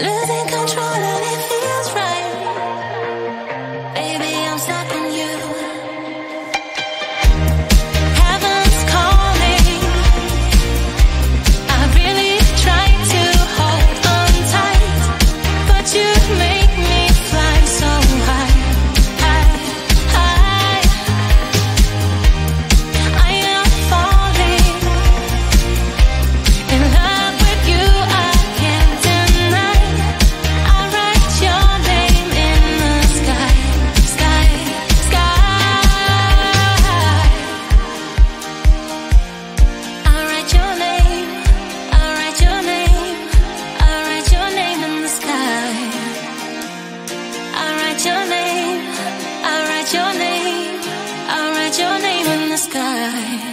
losing control and it feels right. Baby, I'm stuck on you. Heaven's calling. I really try to hold on tight, but you make me fly so high, high, high. I am falling in love with you. I can't deny. I write your name in the sky, sky, sky. I write your name. I write your name. I write your name in the sky. I write your name. I write your name. I write your name in the sky.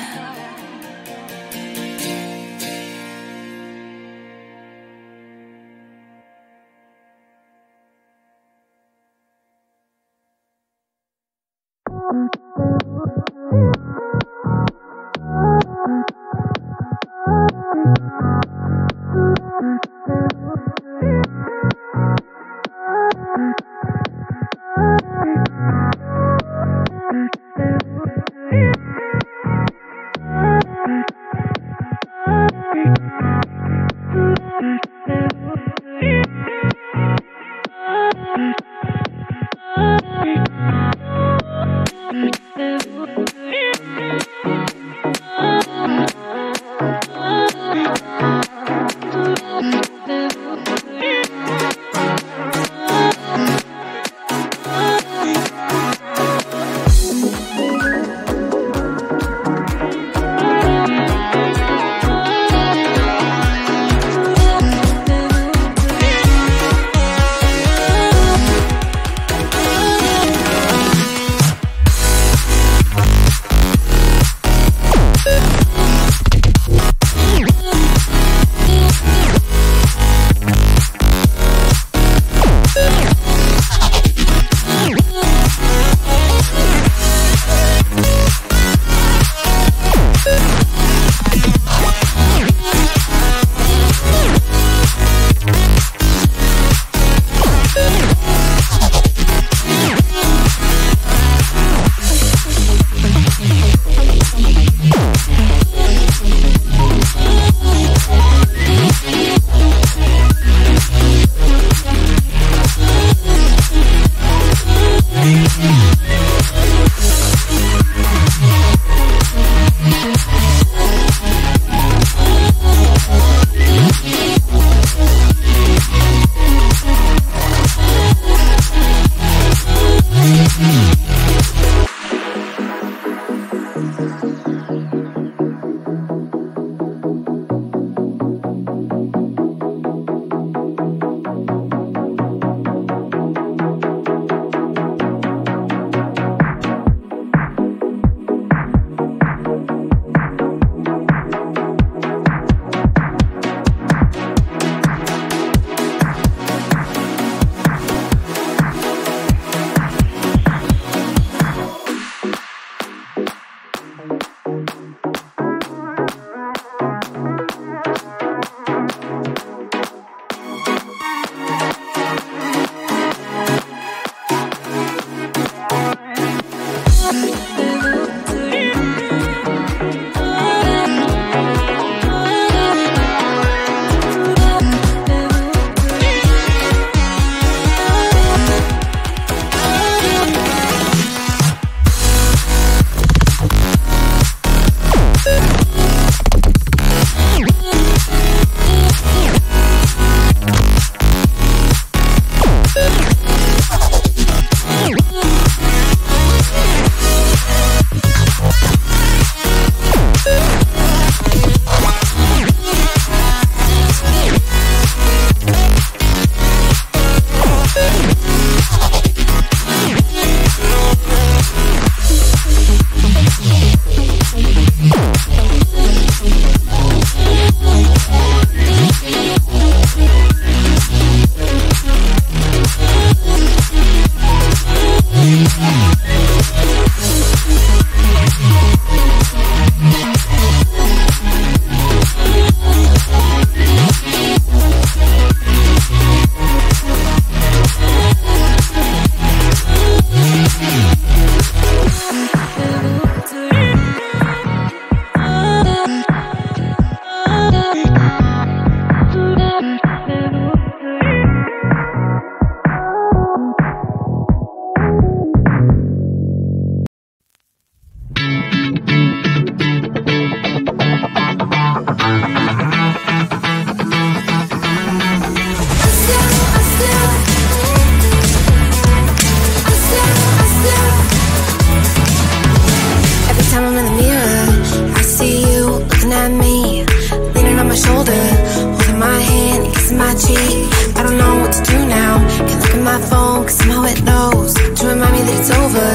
cheat. I don't know what to do now. Can't look at my phone, cause somehow it knows to remind me that it's over.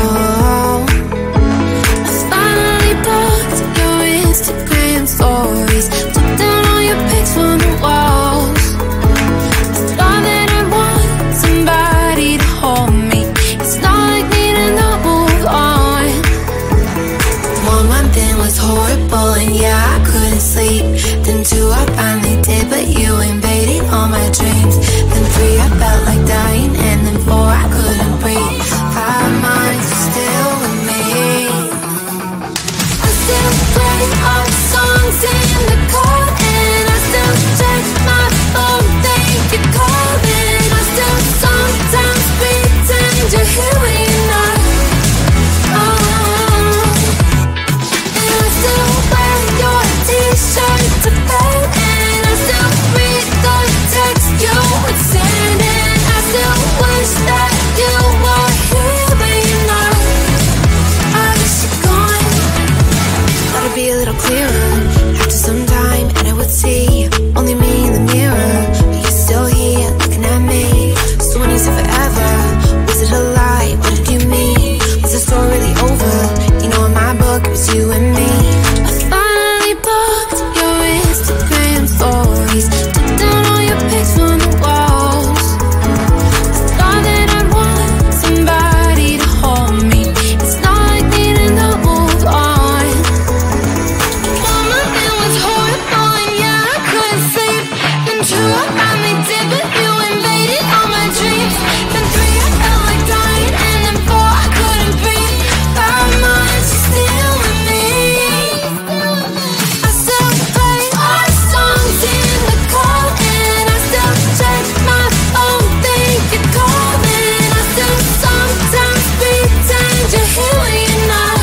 Oh, I finally blocked your Instagram stories, took down all your pics from the walls. I thought that I want somebody to hold me. It's not like me to not move on. 1 month in was horrible, and yeah, I couldn't sleep. Then 2, I finally did, but you invaded all my dreams. Then 3, I felt like dying, and then 4, I couldn't breathe. 5 months, you're still with me. I still play our songs in the car, and I still check my phone, think you're calling. I still sometimes pretend you're here when you're not. And I still wear your t-shirt to bed, and I still read the text you would send, and I still wish that you were here but you're not. I wish you're gone. Thought it'd be a little clearer after some time, and I would see only me in the mirror, but you're still here looking at me. So when you said forever, was it a lie? What did you mean? Was the story really over? You know, in my book it was you and me. I finally blocked your Instagram stories, took down all your pics from the walls. I thought that I'd want somebody to hold me. It's not like me to not move on. 1 month it was horrible, and yeah, I couldn't sleep. Then 2, I finally did, but you invaded all my dreams. Then 3, I felt like dying, and then 4, I couldn't breathe. 5 months, you're still with me. I still play our songs in the car, and I still check my phone, think you're calling. I still sometimes pretend you're here when you're not.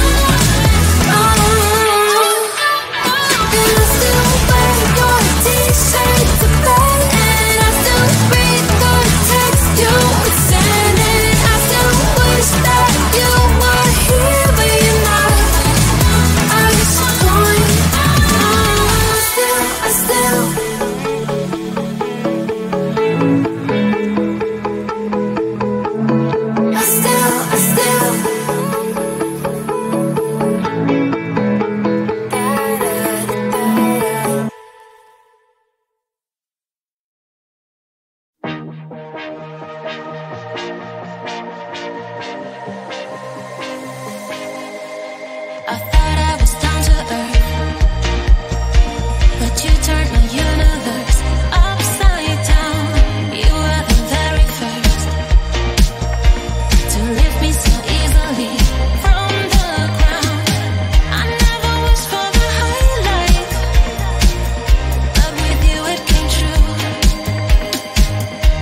And I still wear your t-shirt to bed, and I still read the text you would send, and I still wish that you were here but you're not. I wish you're gone. I still I thought I was down to earth, but you turned my universe upside down. You were the very first to lift me so easily from the ground. I never wished for the high life, but with you it came true.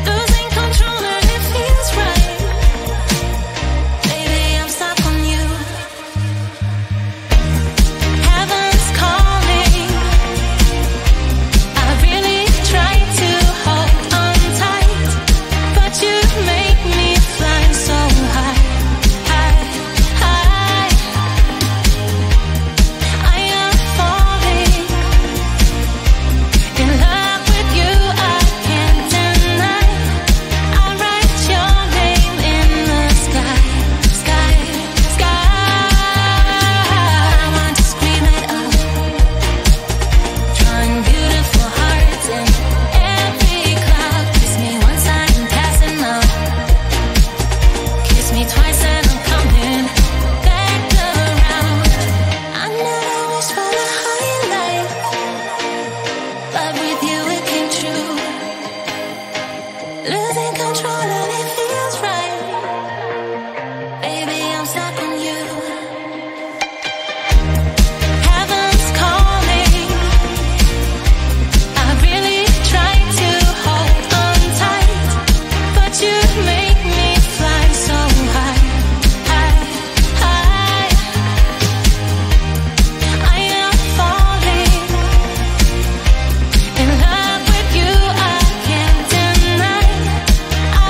Losing control and it feels right. Baby, I'm stuck on you. Heaven's calling. I really try to hold on tight, but you make me fly so high, high, high. I am falling in love with you, I can't deny. I write your name in the sky, sky, sky. I want to scream it out, drawing beautiful hearts in every cloud. Kiss me once, I'm passing out. Kiss me twice and I'm coming back around. I never wished for the high life, but with you it came true. Losing control and it feels right. Baby, I'm stuck on you. Heaven's calling. I really try to hold on tight, but you make me fly so high, high, high. I am falling in love with you, I can't deny. I